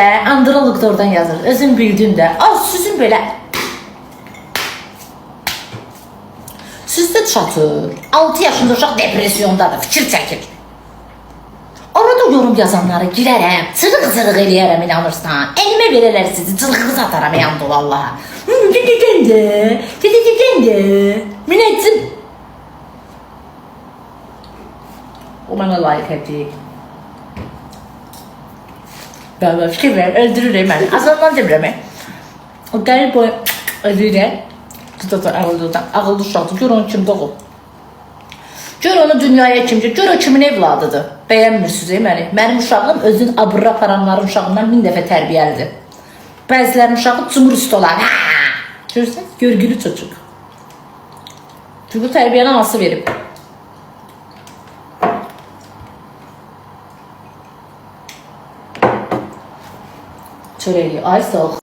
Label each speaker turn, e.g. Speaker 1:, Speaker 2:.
Speaker 1: Androlog da oradan yazır. Özün bildin de. Az sizin böyle. Sizdə çatır. 6 yaşında uşaq depresyondadır. Fikir çəkir. Orada yorum yazanlara girərəm. Çırıq-çırıq eləyərəm inanırsan. Əlimə verələr sizi. Çırığınızı ataram yandı vallaha. Minəccim. O mənə layiq hədiyyə. Ben fikir ver, öldürürüm ben. Azından demirəm. O gəlir boy öldürürəm. Ağıllı uşaqdır. Gör onu kim doğub. Gör onu dünyaya kimcə. Gör o kimin evladıdır. Bəyənmirsiniz məni. Mənim uşağım özün abırra aparanların uşağından 1000 dəfə tərbiyəlidir. Bəzilərin uşağı cumur üstü olar. Görürsən? Görgülü çocuk. Çünkü tərbiyəni anası verib. Çörəkli. Ay sağ ol.